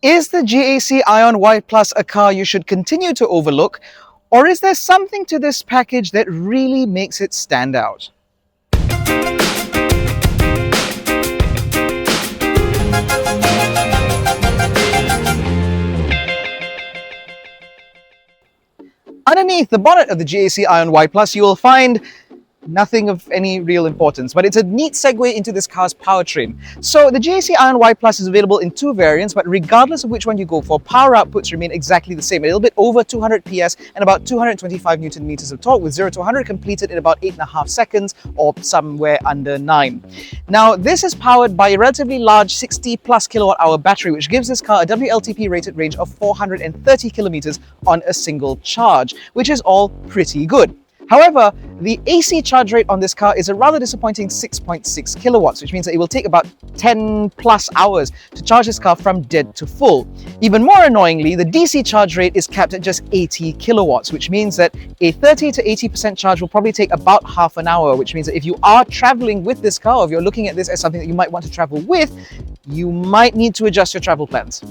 Is the GAC Aion Y Plus a car you should continue to overlook, or is there something to this package that really makes it stand out? Underneath the bonnet of the GAC Aion Y Plus, you will find nothing of any real importance, but it's a neat segue into this car's powertrain. So the GAC Aion Y Plus is available in two variants, but regardless of which one you go for, power outputs remain exactly the same, a little bit over 200 PS and about 225 Newton meters of torque, with 0 to 100 completed in about 8.5 seconds or somewhere under 9. Now, this is powered by a relatively large 60 plus kilowatt hour battery, which gives this car a WLTP rated range of 430 kilometers on a single charge, which is all pretty good. However, the AC charge rate on this car is a rather disappointing 6.6 kilowatts, which means that it will take about 10 plus hours to charge this car from dead to full. Even more annoyingly, the DC charge rate is capped at just 80 kilowatts, which means that a 30 to 80% charge will probably take about half an hour, which means that if you are traveling with this car, or if you're looking at this as something that you might want to travel with, you might need to adjust your travel plans.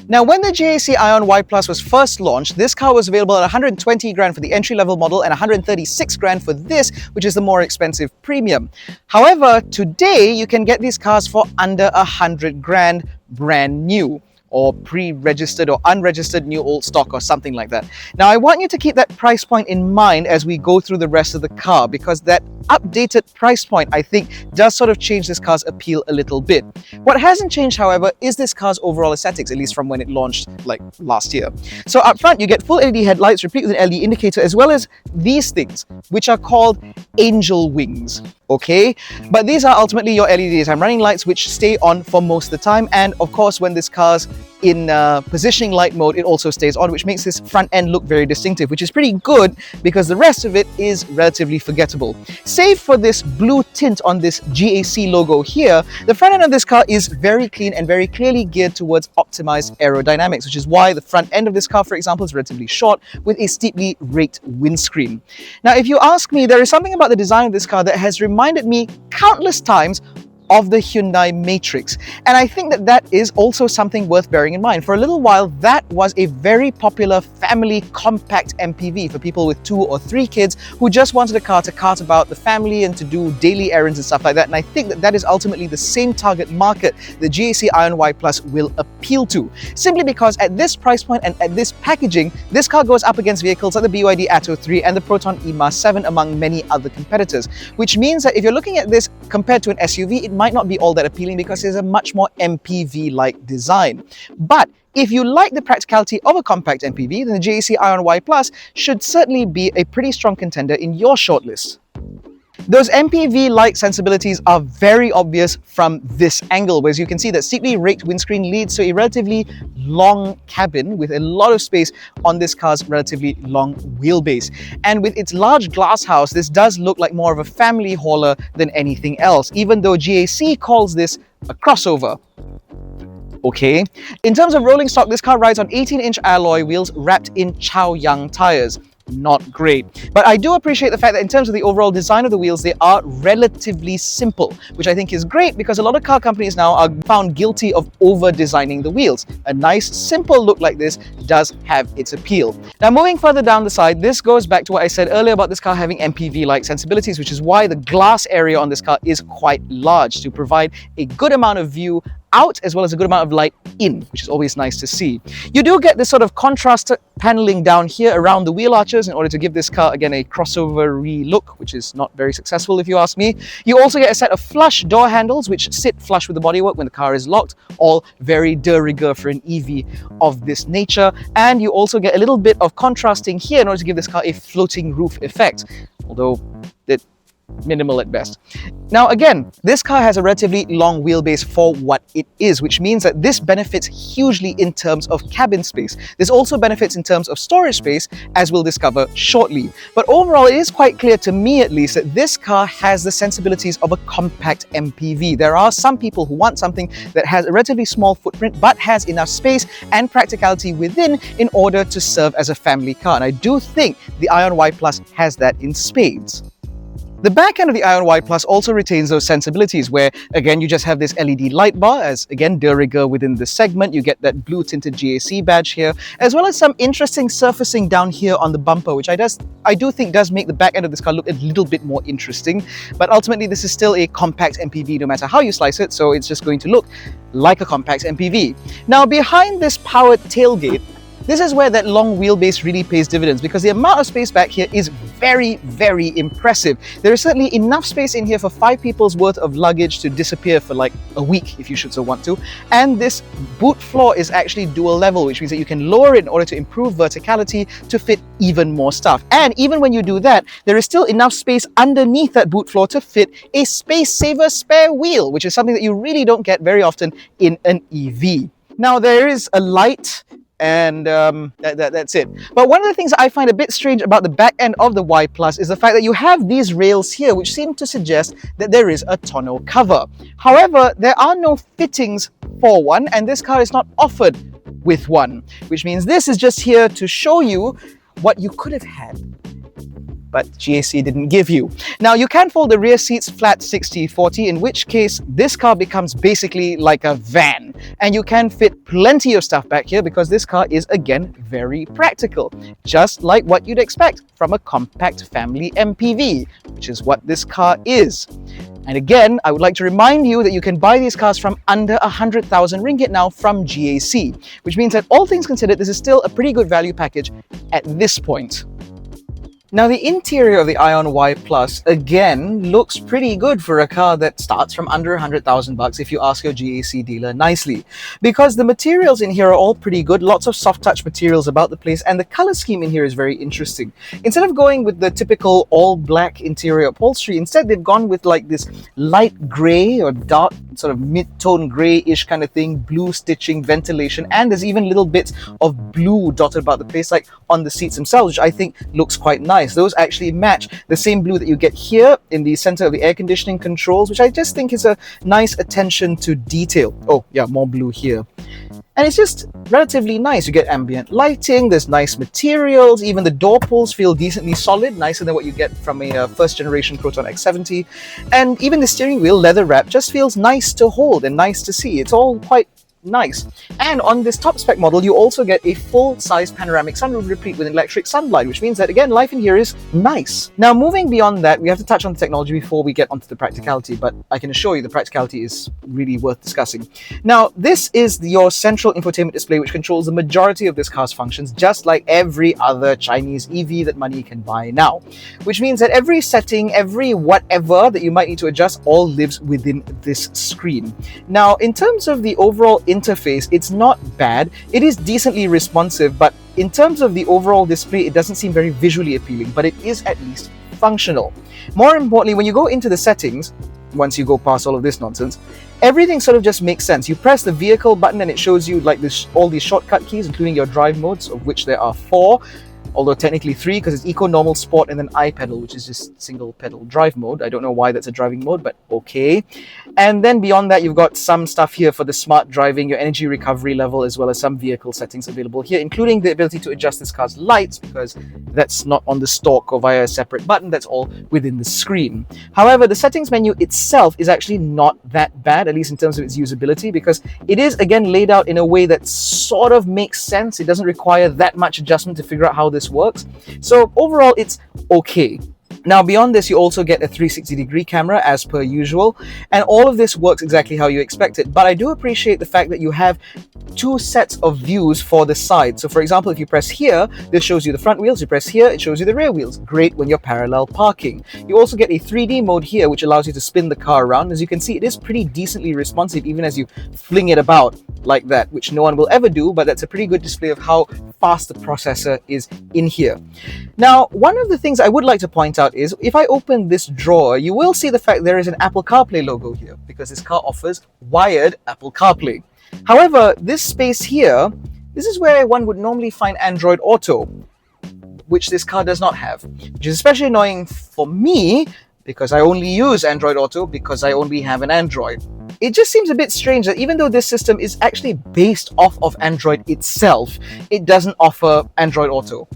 Now, when the GAC Aion Y Plus was first launched, this car was available at 120 grand for the entry-level model and 136 grand for this, which is the more expensive premium. However, today you can get these cars for under 100 grand brand new, or pre-registered or unregistered new old stock or something like that. Now, I want you to keep that price point in mind as we go through the rest of the car, because that updated price point, I think, does sort of change this car's appeal a little bit. What hasn't changed, however, is this car's overall aesthetics, at least from when it launched like last year. So up front, you get full LED headlights, replete with an LED indicator, as well as these things, which are called angel wings. Okay, but these are ultimately your LED daytime running lights, which stay on for most of the time, and of course when this car's in positioning light mode, it also stays on, which makes this front end look very distinctive, which is pretty good because the rest of it is relatively forgettable. Save for this blue tint on this GAC logo here, the front end of this car is very clean and very clearly geared towards optimized aerodynamics, which is why the front end of this car, for example, is relatively short with a steeply raked windscreen. Now, if you ask me, there is something about the design of this car that has reminded me countless times of the Hyundai Matrix. And I think that that is also something worth bearing in mind. For a little while, that was a very popular family compact MPV for people with 2 or 3 kids who just wanted a car to cart about the family and to do daily errands and stuff like that. And I think that that is ultimately the same target market the GAC Aion Y Plus will appeal to. Simply because at this price point and at this packaging, this car goes up against vehicles like the BYD Atto 3 and the Proton E-MAS 7, among many other competitors. Which means that if you're looking at this compared to an SUV, it might not be all that appealing because it's a much more MPV-like design. But if you like the practicality of a compact MPV, then the GAC Aion Y Plus should certainly be a pretty strong contender in your shortlist. Those MPV-like sensibilities are very obvious from this angle, where as you can see that steeply raked windscreen leads to a relatively long cabin with a lot of space on this car's relatively long wheelbase. And with its large glass house, this does look like more of a family hauler than anything else, even though GAC calls this a crossover. Okay. In terms of rolling stock, this car rides on 18-inch alloy wheels wrapped in Chaoyang tires. Not great. But I do appreciate the fact that in terms of the overall design of the wheels, they are relatively simple, which I think is great because a lot of car companies now are found guilty of over-designing the wheels. A nice, simple look like this does have its appeal. Now, moving further down the side, this goes back to what I said earlier about this car having MPV-like sensibilities, which is why the glass area on this car is quite large to provide a good amount of view out as well as a good amount of light in, which is always nice to see. You do get this sort of contrast paneling down here around the wheel arches in order to give this car, again, a crossover-y look, which is not very successful if you ask me. You also get a set of flush door handles, which sit flush with the bodywork when the car is locked, all very de rigueur for an EV of this nature. And you also get a little bit of contrasting here in order to give this car a floating roof effect, although it's minimal at best. Now again, this car has a relatively long wheelbase for what it is, which means that this benefits hugely in terms of cabin space. This also benefits in terms of storage space, as we'll discover shortly. But overall, it is quite clear to me at least that this car has the sensibilities of a compact MPV. There are some people who want something that has a relatively small footprint but has enough space and practicality within in order to serve as a family car. And I do think the Aion Y Plus has that in spades. The back end of the Aion Y Plus also retains those sensibilities where, again, you just have this LED light bar as, again, de rigueur within the segment. You get that blue tinted GAC badge here, as well as some interesting surfacing down here on the bumper, which I do think does make the back end of this car look a little bit more interesting. But ultimately, this is still a compact MPV no matter how you slice it, so it's just going to look like a compact MPV. Now, behind this powered tailgate, this is where that long wheelbase really pays dividends, because the amount of space back here is very, very impressive. There is certainly enough space in here for 5 people's worth of luggage to disappear for like a week if you should so want to. And this boot floor is actually dual level, which means that you can lower it in order to improve verticality to fit even more stuff. And even when you do that, there is still enough space underneath that boot floor to fit a space saver spare wheel, which is something that you really don't get very often in an EV. Now, there is a light, and that's it. But one of the things I find a bit strange about the back end of the Y Plus is the fact that you have these rails here, which seem to suggest that there is a tonneau cover. However, there are no fittings for one, and this car is not offered with one, which means this is just here to show you what you could have had, but GAC didn't give you. Now, you can fold the rear seats flat 60-40, in which case this car becomes basically like a van. And you can fit plenty of stuff back here because this car is, again, very practical. Just like what you'd expect from a compact family MPV, which is what this car is. And again, I would like to remind you that you can buy these cars from under 100,000 ringgit now from GAC, which means that all things considered, this is still a pretty good value package at this point. Now, the interior of the Aion Y Plus, again, looks pretty good for a car that starts from under 100,000 bucks if you ask your GAC dealer nicely. Because the materials in here are all pretty good, lots of soft touch materials about the place, and the color scheme in here is very interesting. Instead of going with the typical all black interior upholstery, instead they've gone with like this light gray or dark sort of mid-tone gray-ish kind of thing, blue stitching, ventilation, and there's even little bits of blue dotted about the place, like on the seats themselves, which I think looks quite nice. Those actually match the same blue that you get here in the center of the air conditioning controls, which I just think is a nice attention to detail. Oh yeah, more blue here. And it's just relatively nice. You get ambient lighting, there's nice materials, even the door pulls feel decently solid, nicer than what you get from a first generation Proton X70. And even the steering wheel, leather wrap, just feels nice to hold and nice to see. It's all quite nice. And on this top spec model, you also get a full-size panoramic sunroof replete with electric sunblind, which means that, again, life in here is nice. Now, moving beyond that, we have to touch on the technology before we get onto the practicality, but I can assure you the practicality is really worth discussing. Now, this is your central infotainment display, which controls the majority of this car's functions, just like every other Chinese EV that money can buy now. Which means that every setting, every whatever that you might need to adjust, all lives within this screen. Now, in terms of the overall interface, it's not bad. It is decently responsive, but in terms of the overall display, it doesn't seem very visually appealing, but it is at least functional. More importantly, when you go into the settings, once you go past all of this nonsense, everything sort of just makes sense. You press the vehicle button and it shows you like this, all these shortcut keys, including your drive modes, of which there are 4. Although technically 3, because it's Eco, Normal, Sport, and then I-Pedal, which is just single pedal drive mode. I don't know why that's a driving mode, but okay. And then beyond that, you've got some stuff here for the smart driving, your energy recovery level, as well as some vehicle settings available here, including the ability to adjust this car's lights, because that's not on the stalk or via a separate button, that's all within the screen. However, the settings menu itself is actually not that bad, at least in terms of its usability, because it is, again, laid out in a way that sort of makes sense. It doesn't require that much adjustment to figure out how this works. So overall, it's okay. Now, beyond this, you also get a 360-degree camera as per usual, and all of this works exactly how you expect it. But I do appreciate the fact that you have 2 sets of views for the side. So for example, if you press here, this shows you the front wheels. You press here, it shows you the rear wheels. Great when you're parallel parking. You also get a 3D mode here, which allows you to spin the car around. As you can see, it is pretty decently responsive, even as you fling it about like that, which no one will ever do, but that's a pretty good display of how fast the processor is in here. Now, one of the things I would like to point out is if I open this drawer, you will see the fact there is an Apple CarPlay logo here, because this car offers wired Apple CarPlay. However, this space here, this is where one would normally find Android Auto, which this car does not have, which is especially annoying for me because I only use Android Auto because I only have an Android. It just seems a bit strange that even though this system is actually based off of Android itself, it doesn't offer Android Auto.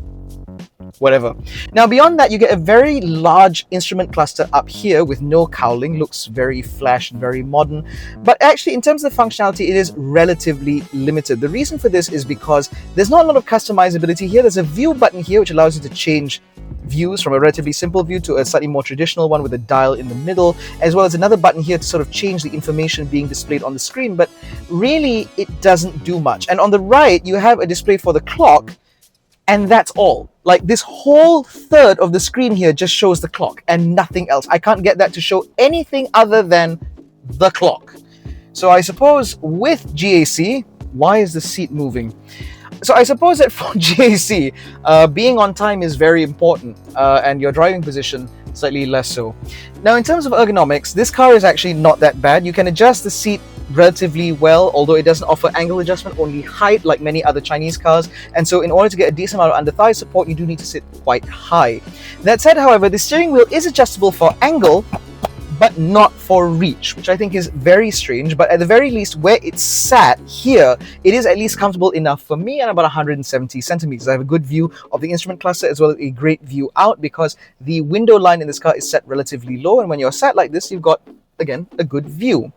whatever. Now beyond that, you get a very large instrument cluster up here with no cowling. Looks very flash and very modern, but actually in terms of the functionality, it is relatively limited. The reason for this is because there's not a lot of customizability here. There's a view button here which allows you to change views from a relatively simple view to a slightly more traditional one with a dial in the middle, as well as another button here to sort of change the information being displayed on the screen, but really it doesn't do much. And on the right you have a display for the clock, and that's all. Like, this whole third of the screen here just shows the clock and nothing else. I can't get that to show anything other than the clock. So I suppose with GAC, why is the seat moving? So I suppose that for GAC, being on time is very important, and your driving position slightly less so. Now in terms of ergonomics, this car is actually not that bad. You can adjust the seat relatively well, although it doesn't offer angle adjustment, only height like many other Chinese cars, and so in order to get a decent amount of under-thigh support, you do need to sit quite high. That said, however, the steering wheel is adjustable for angle, but not for reach, which I think is very strange. But at the very least, where it's sat here, it is at least comfortable enough for me, and about 170 centimeters. I have a good view of the instrument cluster as well as a great view out, because the window line in this car is set relatively low, and when you're sat like this, you've got, again, a good view.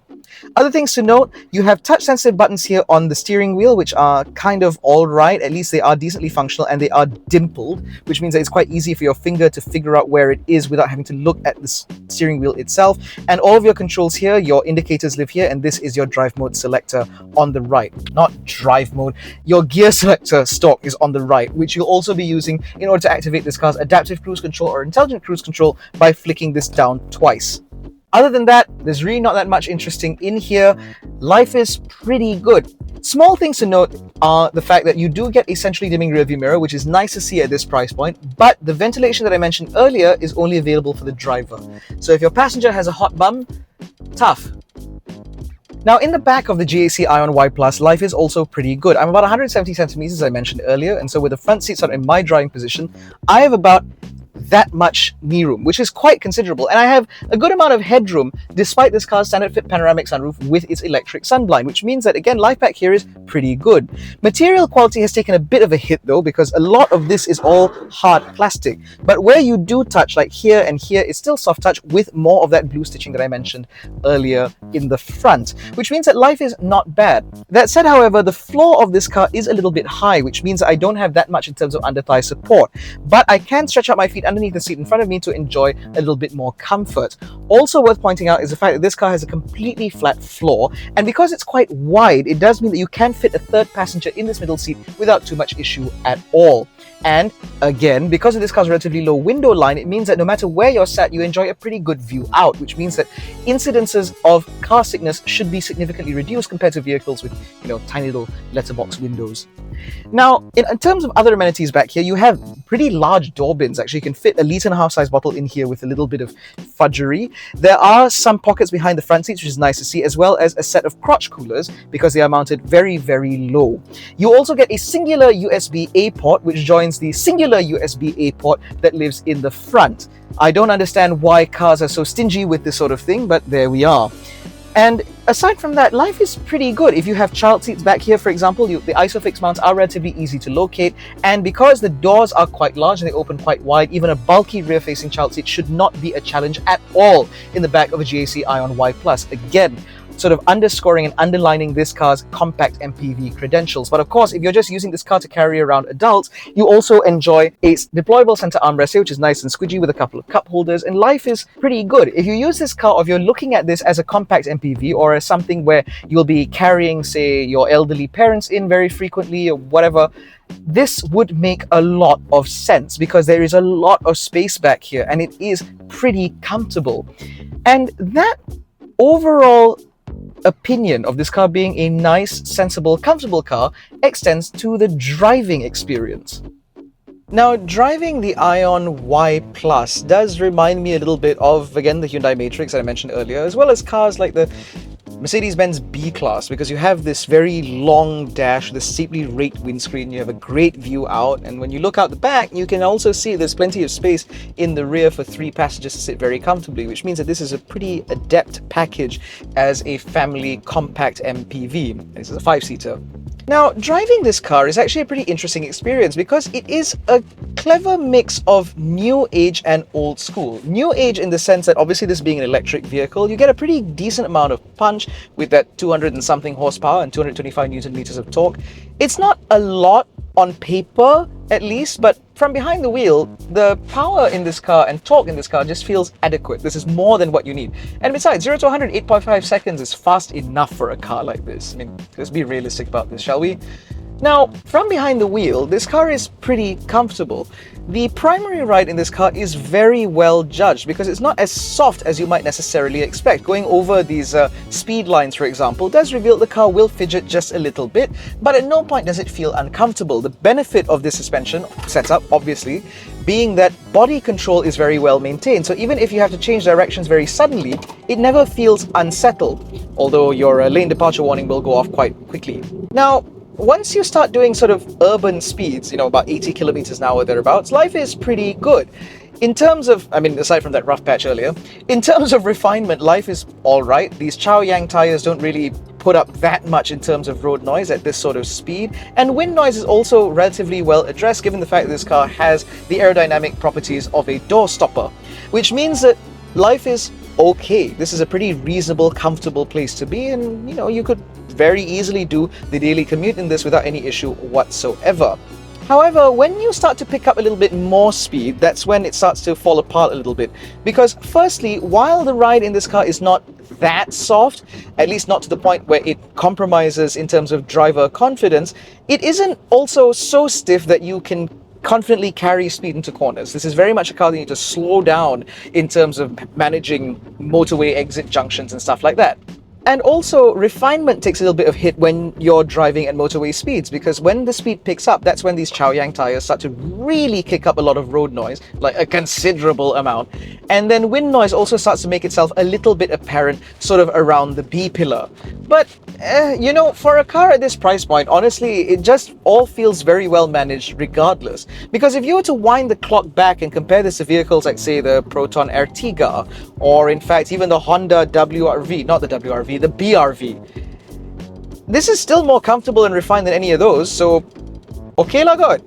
Other things to note, you have touch sensitive buttons here on the steering wheel, which are kind of alright. At least they are decently functional, and they are dimpled, which means that it's quite easy for your finger to figure out where it is without having to look at the steering wheel itself. And all of your controls here, your indicators live here, and this is your drive mode selector on the right. Not drive mode, your gear selector stalk is on the right, which you'll also be using in order to activate this car's adaptive cruise control or intelligent cruise control by flicking this down twice. Other than that, there's really not that much interesting in here. Life is pretty good. Small things to note are the fact that you do get a centrally dimming rearview mirror, which is nice to see at this price point, but the ventilation that I mentioned earlier is only available for the driver. So if your passenger has a hot bum, tough. Now in the back of the GAC Aion Y Plus, life is also pretty good. I'm about 170 centimeters, as I mentioned earlier, and so with the front seats in my driving position, I have about that much knee room, which is quite considerable, and I have a good amount of headroom despite this car's standard fit panoramic sunroof with its electric sunblind, which means that, again, life back here is pretty good. Material quality has taken a bit of a hit though, because a lot of this is all hard plastic, but where you do touch, like here and here, it's still soft touch with more of that blue stitching that I mentioned earlier in the front, which means that life is not bad. That said, however, the floor of this car is a little bit high, which means that I don't have that much in terms of under-thigh support, but I can stretch out my feet underneath the seat in front of me to enjoy a little bit more comfort. Also worth pointing out is the fact that this car has a completely flat floor, and because it's quite wide, it does mean that you can fit a third passenger in this middle seat without too much issue at all. And again, because of this car's relatively low window line, it means that no matter where you're sat, you enjoy a pretty good view out, which means that incidences of car sickness should be significantly reduced compared to vehicles with, tiny little letterbox windows. Now, in terms of other amenities back here, you have pretty large door bins. Actually, you can fit a 1.5 litre size bottle in here with a little bit of fudgery. There are some pockets behind the front seats, which is nice to see, as well as a set of crotch coolers because they are mounted very, very low. You also get a singular USB-A port, which joins the singular USB-A port that lives in the front. I don't understand why cars are so stingy with this sort of thing, but there we are. And aside from that, life is pretty good. If you have child seats back here, for example, the ISOFIX mounts are relatively easy to locate, and because the doors are quite large and they open quite wide, even a bulky rear-facing child seat should not be a challenge at all in the back of a GAC Aion Y Plus. Again, sort of underscoring and underlining this car's compact MPV credentials. But of course, if you're just using this car to carry around adults, you also enjoy a deployable center armrest here, which is nice and squidgy with a couple of cup holders, and life is pretty good. If you use this car, or if you're looking at this as a compact MPV or as something where you'll be carrying, say, your elderly parents in very frequently or whatever, this would make a lot of sense because there is a lot of space back here and it is pretty comfortable. And that overall opinion of this car being a nice, sensible, comfortable car extends to the driving experience. Now, driving the Aion Y Plus does remind me a little bit of, again, the Hyundai Matrix that I mentioned earlier, as well as cars like the Mercedes-Benz B-Class, because you have this very long dash, this steeply raked windscreen, you have a great view out, and when you look out the back, you can also see there's plenty of space in the rear for 3 passengers to sit very comfortably, which means that this is a pretty adept package as a family compact MPV. This is a 5-seater. Now, driving this car is actually a pretty interesting experience because it is a clever mix of new age and old school. New age in the sense that obviously this being an electric vehicle, you get a pretty decent amount of punch with that 200 and something horsepower and 225 Newton meters of torque. It's not a lot on paper, at least, but from behind the wheel, the power in this car and torque in this car just feels adequate. This is more than what you need. And besides, 0 to 100, 8.5 seconds is fast enough for a car like this. I mean, let's be realistic about this, shall we? Now, from behind the wheel, this car is pretty comfortable. The primary ride in this car is very well judged because it's not as soft as you might necessarily expect. Going over these speed lines, for example, does reveal the car will fidget just a little bit, but at no point does it feel uncomfortable. The benefit of this suspension setup, obviously, being that body control is very well maintained. So even if you have to change directions very suddenly, it never feels unsettled, although your lane departure warning will go off quite quickly. Now, once you start doing sort of urban speeds, about 80 kilometers an hour or thereabouts, life is pretty good. In terms of, aside from that rough patch earlier, in terms of refinement, life is alright. These Chaoyang tires don't really put up that much in terms of road noise at this sort of speed, and wind noise is also relatively well addressed given the fact that this car has the aerodynamic properties of a door stopper, which means that life is okay. This is a pretty reasonable, comfortable place to be, and you could very easily do the daily commute in this without any issue whatsoever. However, when you start to pick up a little bit more speed, that's when it starts to fall apart a little bit. Because firstly, while the ride in this car is not that soft, at least not to the point where it compromises in terms of driver confidence, it isn't also so stiff that you can confidently carry speed into corners. This is very much a car that you need to slow down in terms of managing motorway exit junctions and stuff like that. And also, refinement takes a little bit of hit when you're driving at motorway speeds, because when the speed picks up, that's when these Chaoyang tires start to really kick up a lot of road noise, like a considerable amount. And then wind noise also starts to make itself a little bit apparent sort of around the B-pillar. But, for a car at this price point, honestly, it just all feels very well managed regardless. Because if you were to wind the clock back and compare this to vehicles like, say, the Proton Ertiga, or in fact, even the Honda WRV, not the WRV, the BRV. This is still more comfortable and refined than any of those, so okay la good.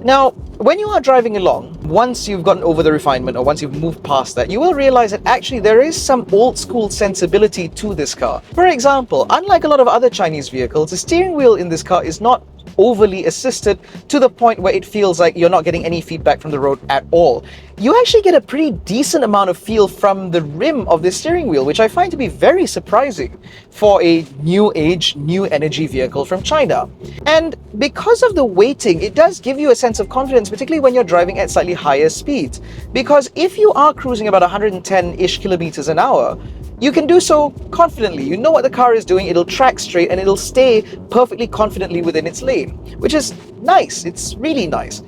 Now, when you are driving along, once you've gotten over the refinement or once you've moved past that, you will realize that actually there is some old school sensibility to this car. For example, unlike a lot of other Chinese vehicles, the steering wheel in this car is not overly assisted to the point where it feels like you're not getting any feedback from the road at all. You actually get a pretty decent amount of feel from the rim of the steering wheel, which I find to be very surprising for a new age, new energy vehicle from China. And because of the weighting, it does give you a sense of confidence, particularly when you're driving at slightly higher speeds. Because if you are cruising about 110-ish kilometers an hour, you can do so confidently. You know what the car is doing, it'll track straight and it'll stay perfectly confidently within its lane, which is nice. It's really nice.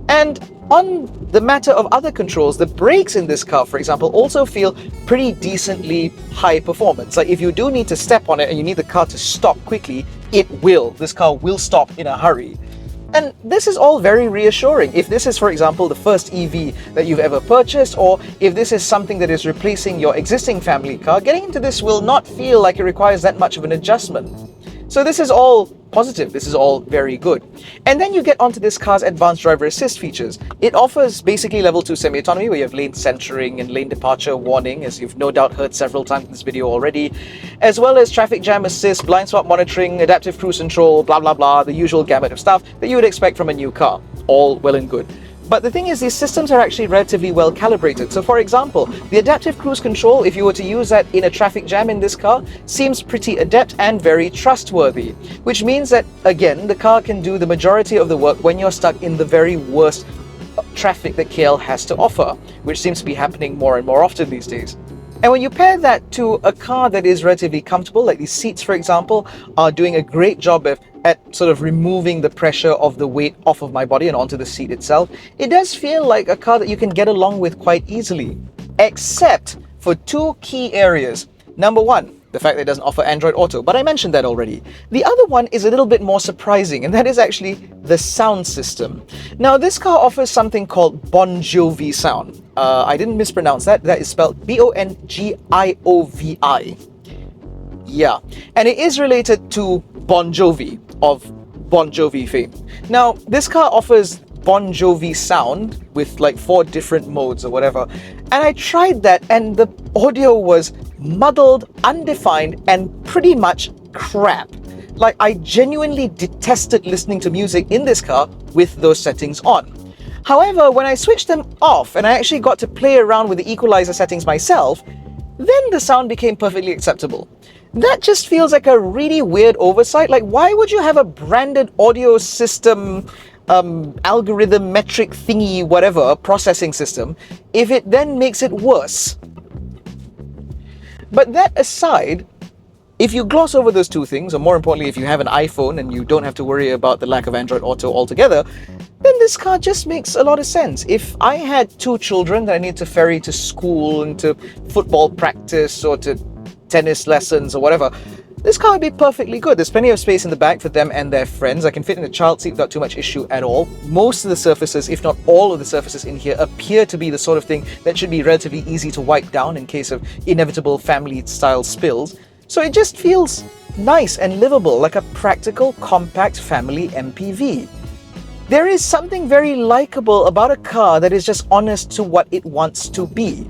And on the matter of other controls, the brakes in this car, for example, also feel pretty decently high performance. Like if you do need to step on it and you need the car to stop quickly, it will. This car will stop in a hurry. And this is all very reassuring. If this is, for example, the first EV that you've ever purchased, or if this is something that is replacing your existing family car, getting into this will not feel like it requires that much of an adjustment. So this is all positive, this is all very good. And then you get onto this car's advanced driver assist features. It offers basically level 2 semi-autonomy where you have lane centering and lane departure warning, as you've no doubt heard several times in this video already, as well as traffic jam assist, blind spot monitoring, adaptive cruise control, blah blah blah, the usual gamut of stuff that you would expect from a new car. All well and good. But the thing is, these systems are actually relatively well calibrated. So for example, the adaptive cruise control, if you were to use that in a traffic jam in this car, seems pretty adept and very trustworthy. Which means that, again, the car can do the majority of the work when you're stuck in the very worst traffic that KL has to offer, which seems to be happening more and more often these days. And when you pair that to a car that is relatively comfortable, like these seats, for example, are doing a great job at sort of removing the pressure of the weight off of my body and onto the seat itself, it does feel like a car that you can get along with quite easily. Except for two key areas. Number one, the fact that it doesn't offer Android Auto, but I mentioned that already. The other one is a little bit more surprising, and that is actually the sound system. Now, this car offers something called Bon Jovi sound. I didn't mispronounce that. That is spelled B-O-N-G-I-O-V-I. Yeah, and it is related to Bon Jovi of Bon Jovi fame. Now, this car offers Bon Jovi sound with like 4 different modes or whatever, and I tried that and the audio was muddled, undefined, and pretty much crap. Like, I genuinely detested listening to music in this car with those settings on. However, when I switched them off and I actually got to play around with the equalizer settings myself, then the sound became perfectly acceptable. That just feels like a really weird oversight. Like, why would you have a branded audio system, algorithm, metric thingy, whatever, processing system, if it then makes it worse? But that aside, if you gloss over those 2 things, or more importantly, if you have an iPhone and you don't have to worry about the lack of Android Auto altogether, then this car just makes a lot of sense. If I had 2 children that I need to ferry to school and to football practice or to tennis lessons or whatever, this car would be perfectly good. There's plenty of space in the back for them and their friends. I can fit in a child seat without too much issue at all. Most of the surfaces, if not all of the surfaces in here, appear to be the sort of thing that should be relatively easy to wipe down in case of inevitable family-style spills. So it just feels nice and livable, like a practical, compact family MPV. There is something very likable about a car that is just honest to what it wants to be.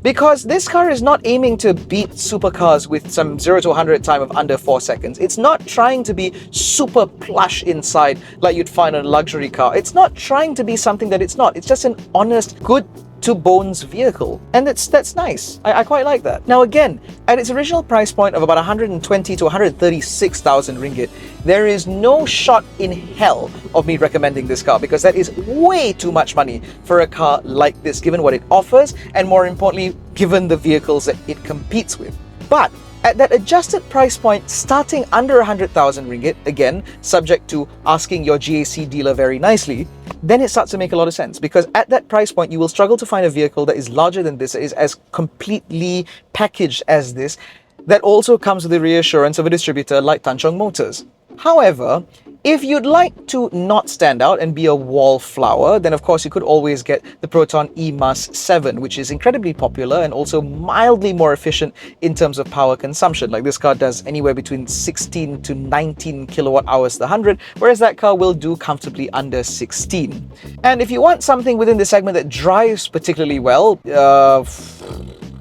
Because this car is not aiming to beat supercars with some 0 to 100 time of under 4 seconds. It's not trying to be super plush inside like you'd find on a luxury car. It's not trying to be something that it's not. It's just an honest, good to bones vehicle, and that's nice. I quite like that. Now again, at its original price point of about 120 to 136,000 ringgit, there is no shot in hell of me recommending this car, because that is way too much money for a car like this, given what it offers, and more importantly, given the vehicles that it competes with. But at that adjusted price point, starting under 100,000 ringgit, again, subject to asking your GAC dealer very nicely, then it starts to make a lot of sense, because at that price point, you will struggle to find a vehicle that is larger than this, is as completely packaged as this, that also comes with the reassurance of a distributor like Tanchong Motors. However, if you'd like to not stand out and be a wallflower, then of course you could always get the Proton E-Mas 7, which is incredibly popular and also mildly more efficient in terms of power consumption. Like, this car does anywhere between 16 to 19 kilowatt hours per 100, whereas that car will do comfortably under 16. And if you want something within the segment that drives particularly well,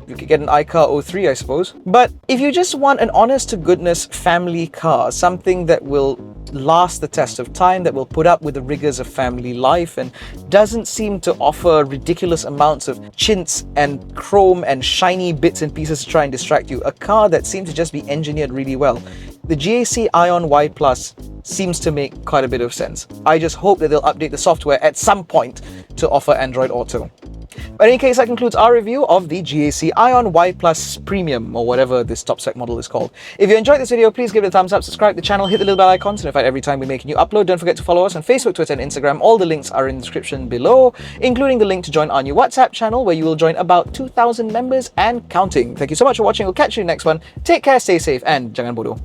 you could get an iCar 03, I suppose. But if you just want an honest-to-goodness family car, something that will last the test of time, that will put up with the rigors of family life, and doesn't seem to offer ridiculous amounts of chintz and chrome and shiny bits and pieces to try and distract you, a car that seems to just be engineered really well, the GAC Aion Y Plus seems to make quite a bit of sense. I just hope that they'll update the software at some point to offer Android Auto. But in any case, that concludes our review of the GAC Aion Y Plus Premium, or whatever this top spec model is called. If you enjoyed this video, please give it a thumbs up, subscribe to the channel, hit the little bell icon to notify every time we make a new upload. Don't forget to follow us on Facebook, Twitter, and Instagram. All the links are in the description below, including the link to join our new WhatsApp channel, where you will join about 2,000 members and counting. Thank you so much for watching. We'll catch you in the next one. Take care, stay safe, and jangan bodoh.